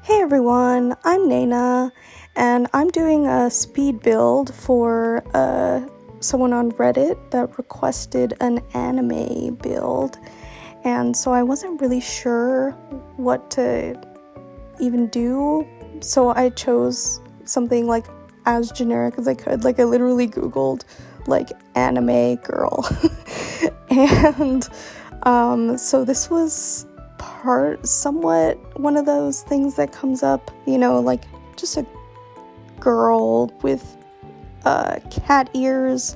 Hey everyone, I'm Naina, and I'm doing a speed build for someone on Reddit that requested an anime build, and so I wasn't really sure what to even do, so I chose something like as generic as I could. Like, I literally googled like anime girl and so this was somewhat one of those things that comes up, like just a girl with cat ears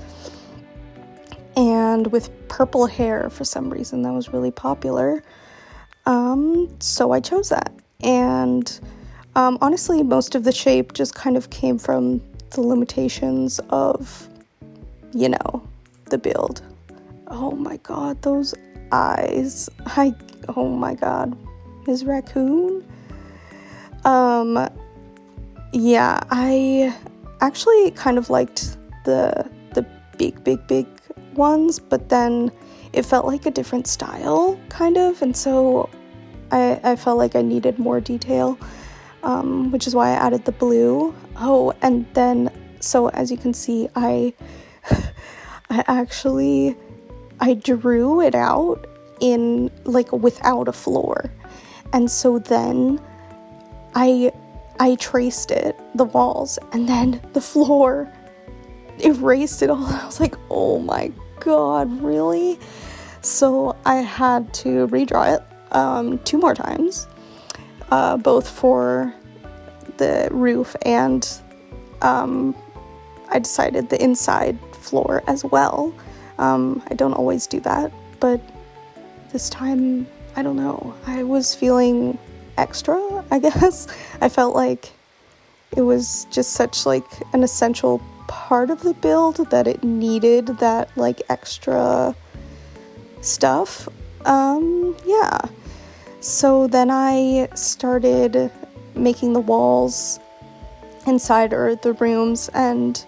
and with purple hair. For some reason that was really popular, so I chose that. And honestly, most of the shape just kind of came from the limitations of the build. Oh my god, those eyes. Oh my god, his raccoon. Yeah, I actually kind of liked the big ones, but then it felt like a different style, kind of, and so I felt like I needed more detail, which is why I added the blue. Oh, and then, so as you can see, I drew it out in like without a floor, and so then I traced the walls, and then the floor erased it all. I was like, oh my god, really? So I had to redraw it 2 more times, both for the roof and I decided the inside floor as well. I don't always do that, but this time, I don't know, I was feeling extra, I guess. I felt like it was just such like an essential part of the build that it needed that like extra stuff. Yeah. So then I started making the walls inside or the rooms, and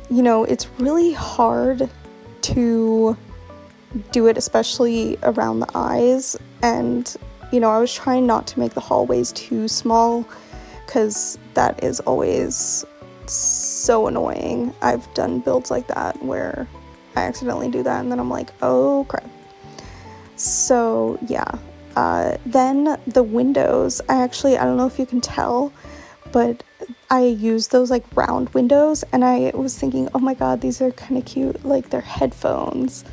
it's really hard to do it, especially around the eyes. And I was trying not to make the hallways too small, because that is always so annoying. I've done builds like that where I accidentally do that and then I'm like, oh crap. So yeah, then the windows, I don't know if you can tell, but I used those like round windows, and I was thinking, oh my god, these are kind of cute, like they're headphones.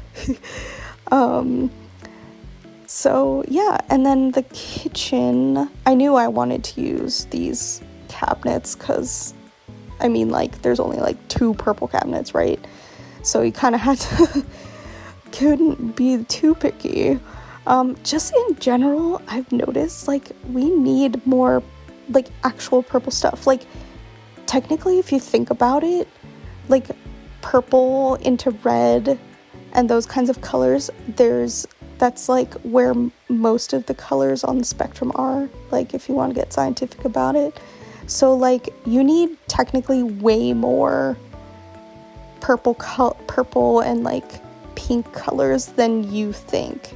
So yeah, and then the kitchen, I knew I wanted to use these cabinets because there's only like 2 purple cabinets, right? So you kind of had to couldn't be too picky. Just in general, I've noticed like we need more like actual purple stuff. Like, technically, if you think about it, like purple into red and those kinds of colors, that's like where most of the colors on the spectrum are, like if you want to get scientific about it. So like you need technically way more purple and like pink colors than you think,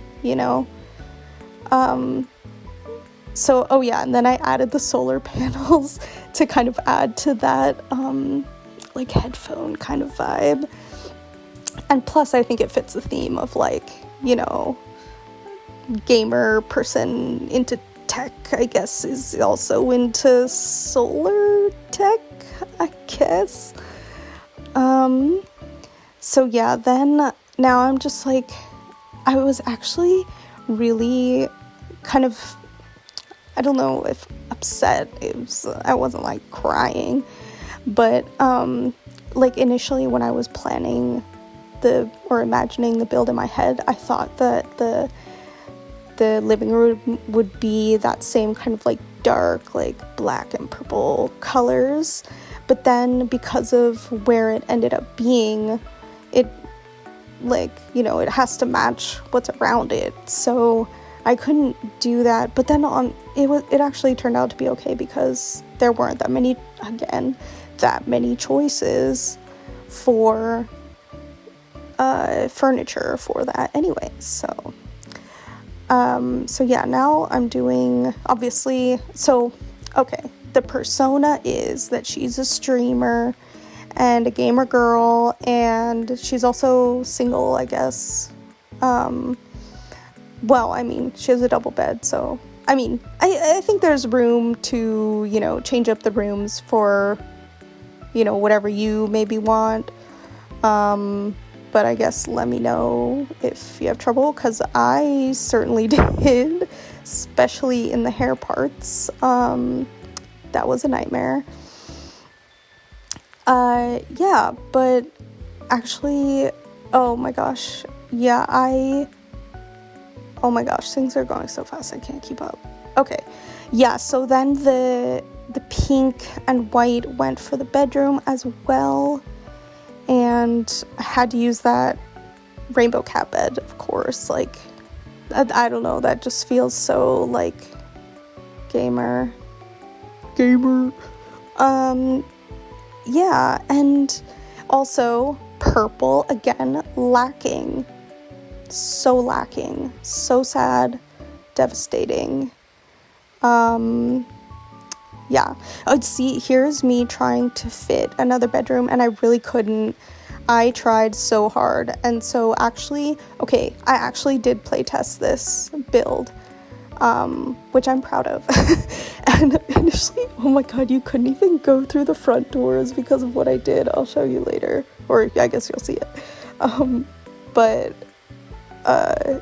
So, oh yeah, and then I added the solar panels to kind of add to that like headphone kind of vibe. And plus, I think it fits the theme of like, gamer person into tech, I guess, is also into solar tech, I guess. So yeah, then now I'm just like, I was actually really kind of, I don't know if upset. I wasn't like crying, but like initially when I was planning imagining the build in my head, I thought that the living room would be that same kind of like dark, like black and purple colors. But then because of where it ended up being, it like, it has to match what's around it. So I couldn't do that. But then it actually turned out to be okay, because there weren't that many choices for furniture for that anyway. So yeah, now I'm doing, obviously, so okay, the persona is that she's a streamer and a gamer girl, and she's also single, I guess. Well, I mean, she has a double bed, so, I mean, I think there's room to, you know, change up the rooms for, you know, whatever you maybe want. But I guess let me know if you have trouble, because I certainly did, especially in the hair parts. That was a nightmare. Yeah, but actually, oh my gosh, yeah, oh my gosh, things are going so fast, I can't keep up. Okay, yeah, so then the pink and white went for the bedroom as well, and I had to use that rainbow cat bed, of course. Like, I don't know, that just feels so, like, gamer. Yeah, and also purple, again, lacking. So lacking. So sad. Devastating. Yeah. Oh, see, here's me trying to fit another bedroom, and I really couldn't. I tried so hard. And so actually, okay, I actually did play test this build, which I'm proud of. And initially, oh my god, you couldn't even go through the front doors because of what I did. I'll show you later, or I guess you'll see it.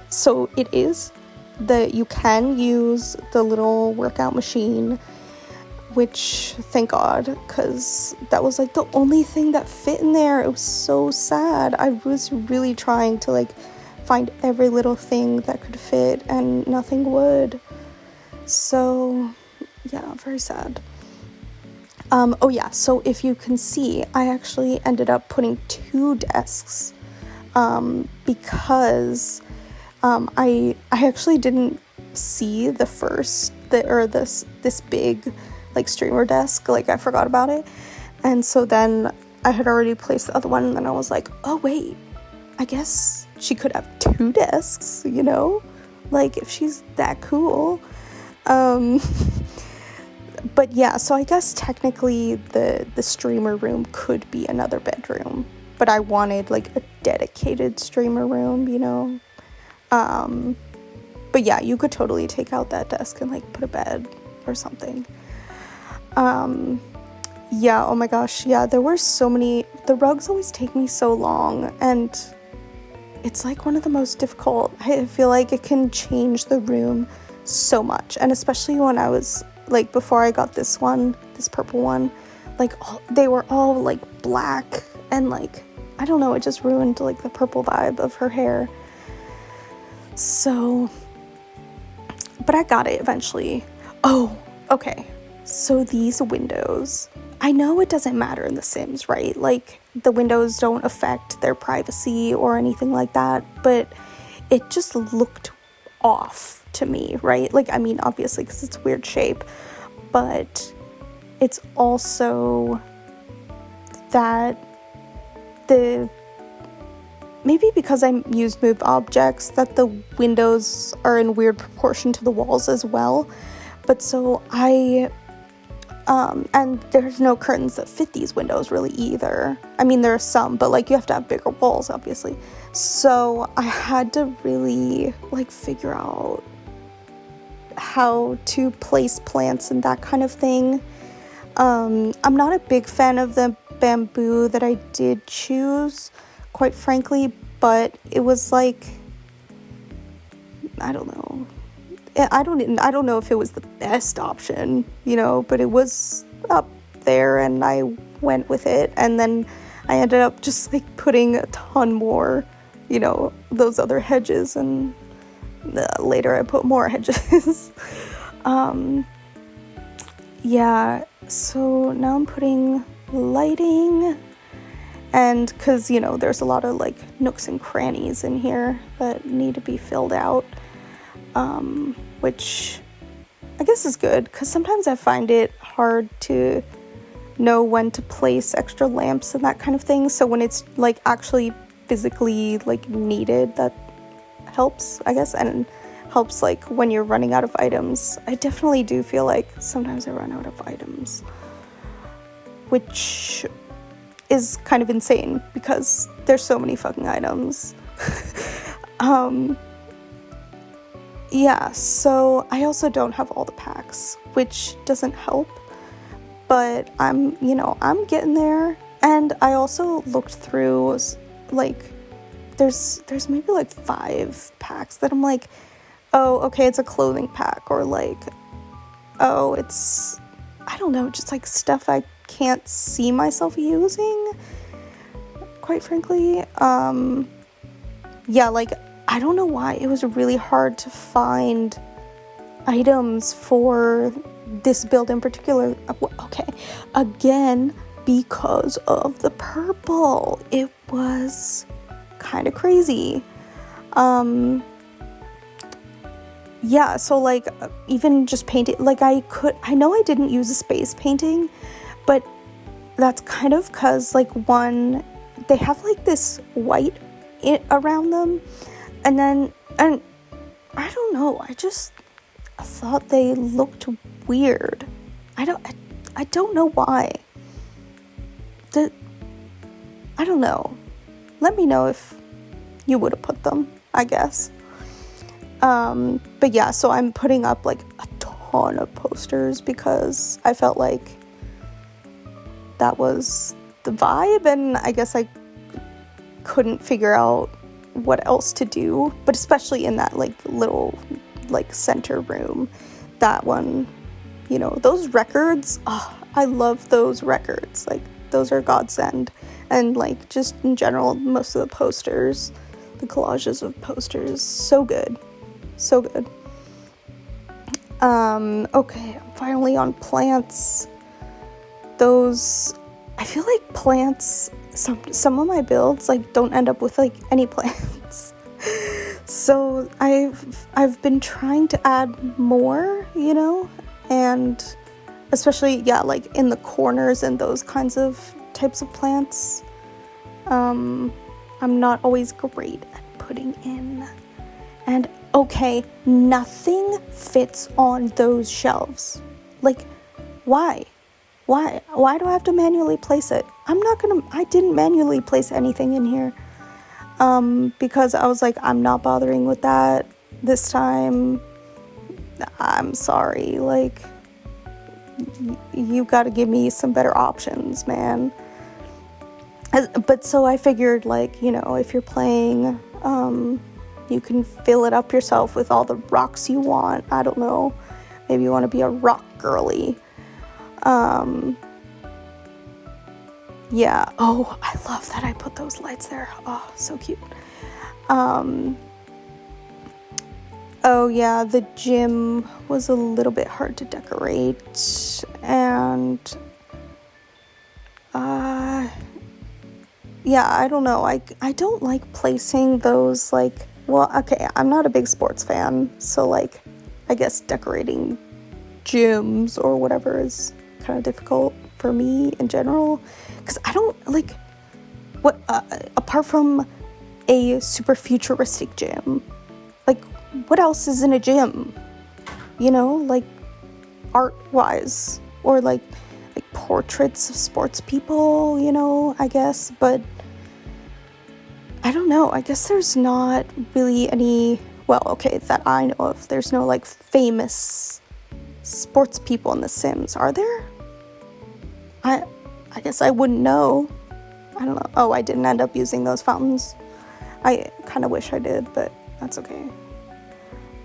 So it is that you can use the little workout machine, which, thank God, because that was like the only thing that fit in there. It was so sad. I was really trying to like find every little thing that could fit, and nothing would. So yeah, very sad. Oh yeah, so if you can see, I actually ended up putting 2 desks, because I actually didn't see this big like streamer desk, like I forgot about it, and so then I had already placed the other one, and then I was like, oh wait, I guess she could have 2 desks, you know, like if she's that cool. But yeah, so I guess technically the streamer room could be another bedroom, but I wanted like a dedicated streamer room, you know. But yeah, you could totally take out that desk and like put a bed or something. Yeah, oh my gosh, yeah, there were so many. The rugs always take me so long, and it's like one of the most difficult. I feel like it can change the room so much, and especially when I was like, before I got this purple one, like they were all like black, and like, I don't know, it just ruined like the purple vibe of her hair. So, but I got it eventually. Oh, okay, so these windows, I know it doesn't matter in The Sims, right? Like, the windows don't affect their privacy or anything like that, but it just looked off to me, right? Like, I mean, obviously, because it's a weird shape, but it's also that maybe because I used move objects, that the windows are in weird proportion to the walls as well. But so and there's no curtains that fit these windows really either. I mean, there are some, but like, you have to have bigger walls, obviously. So I had to really like figure out how to place plants and that kind of thing. I'm not a big fan of the bamboo that I did choose, quite frankly, but it was like, I don't know. I don't know if it was the best option, you know, but it was up there and I went with it. And then I ended up just like putting a ton more, you know, those other hedges, and later I put more hedges. Yeah, so now I'm putting lighting, and because, you know, there's a lot of like nooks and crannies in here that need to be filled out. Which I guess is good, because sometimes I find it hard to know when to place extra lamps and that kind of thing. So when it's like actually physically like needed, that helps, I guess. And helps, like, when you're running out of items. I definitely do feel like sometimes I run out of items, which is kind of insane because there's so many fucking items. Yeah, so I also don't have all the packs, which doesn't help, but I'm getting there. And I also looked through, like, there's maybe like 5 packs that I'm like, oh, okay, it's a clothing pack, or like, oh, it's, I don't know, just like stuff I can't see myself using, quite frankly. Yeah, like, I don't know why it was really hard to find items for this build in particular. Okay, again, because of the purple. It was kind of crazy. Yeah, so like, even just painting, like, I know I didn't use a space painting, but that's kind of because, like, one, they have like this white around them, and I don't know, I just thought they looked weird. I don't know why. I don't know. Let me know if you would have put them, I guess. But yeah, so I'm putting up like a ton of posters because I felt like that was the vibe, and I guess I couldn't figure out what else to do, but especially in that like little like center room, that one, you know, those records, oh, I love those records, like those are godsend. And like just in general, most of the posters, the collages of posters, so good. Okay, I'm finally on plants. Those, I feel like plants, some of my builds like don't end up with like any plants. So I've been trying to add more, you know, and especially, yeah, like in the corners and those kinds of types of plants. I'm not always great at putting in. And okay, nothing fits on those shelves. Like, why? Why do I have to manually place it? I didn't manually place anything in here. Because I was like, I'm not bothering with that this time. I'm sorry, like, you gotta give me some better options, man. But so I figured, like, you know, if you're playing, you can fill it up yourself with all the rocks you want. I don't know. Maybe you want to be a rock girly. Yeah. Oh, I love that I put those lights there. Oh, so cute. Oh, yeah, the gym was a little bit hard to decorate. And, yeah, I don't know. I don't like placing those, like, well, okay, I'm not a big sports fan, so, like, I guess decorating gyms or whatever is kind of difficult for me in general, because I don't, like, what, apart from a super futuristic gym, like, what else is in a gym, you know, like, art-wise, or, like portraits of sports people, you know, I guess, but I don't know, I guess there's not really any, well, okay, that I know of, there's no, like, famous sports people in The Sims, are there? I guess I wouldn't know. I don't know. Oh, I didn't end up using those fountains. I kind of wish I did, but that's okay.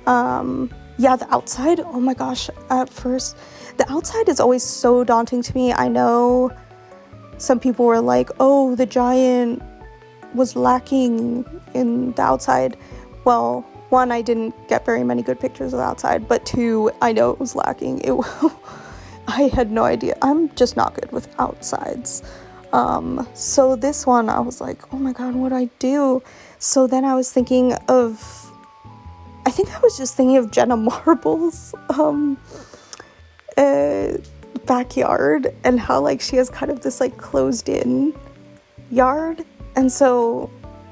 Yeah, the outside, oh my gosh, at first, the outside is always so daunting to me. I know some people were like, oh, the giant was lacking in the outside. Well, one, I didn't get very many good pictures of the outside, but two, I know it was lacking. I had no idea. I'm just not good with outsides. So this one, I was like, oh my god, what do I do? So then I was thinking of, I think I was just thinking of Jenna Marble's backyard, and how, like, she has kind of this, like, closed in yard. And so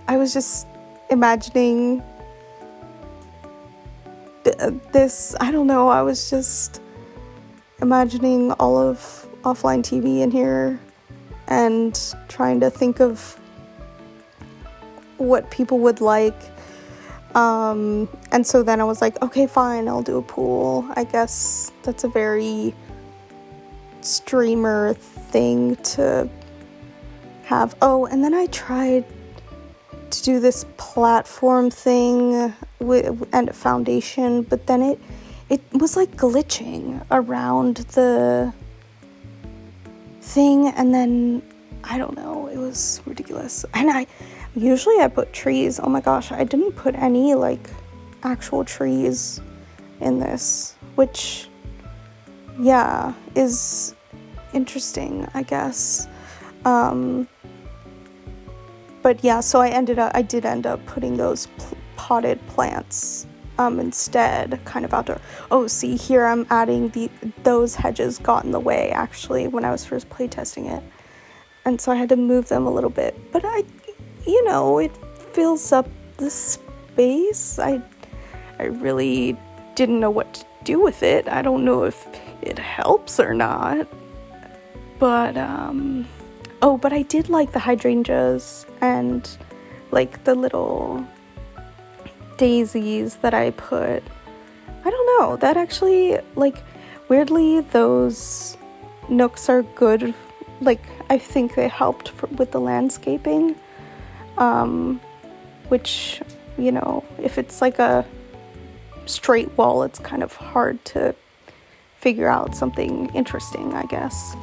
I was just imagining I don't know, I was just imagining all of offline TV in here and trying to think of what people would like. And so then I was like, okay, fine, I'll do a pool. I guess that's a very streamer thing to have. Oh, and then I tried to do this platform thing and a foundation, but then it was like glitching around the thing, and then I don't know, it was ridiculous. And I put trees. Oh my gosh, I didn't put any like actual trees in this, which is interesting, I guess. But yeah, so I did end up putting those potted plants instead, kind of outdoor. Oh, see here, I'm adding those hedges got in the way actually when I was first playtesting it, and so I had to move them a little bit. But it fills up the space. I really didn't know what to do with it. I don't know if it helps or not, but but I did like the hydrangeas and like the little daisies that I put. I don't know, that actually, like, weirdly, those nooks are good. Like, I think they helped with the landscaping, which, if it's like a straight wall, it's kind of hard to figure out something interesting, I guess.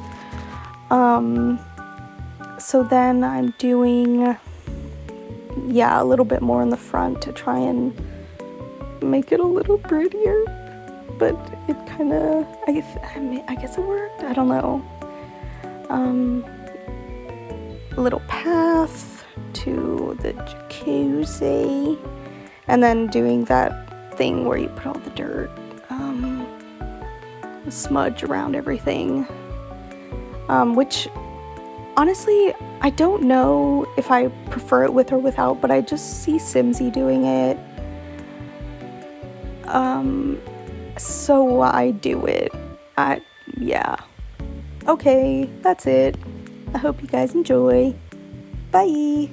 So then I'm doing a little bit more in the front to try and make it a little prettier, but it kind of, I guess it worked. I don't know. A little path to the jacuzzi, and then doing that thing where you put all the dirt, smudge around everything, which honestly, I don't know if I prefer it with or without, but I just see Simsy doing it. So I do it. Okay, that's it. I hope you guys enjoy. Bye!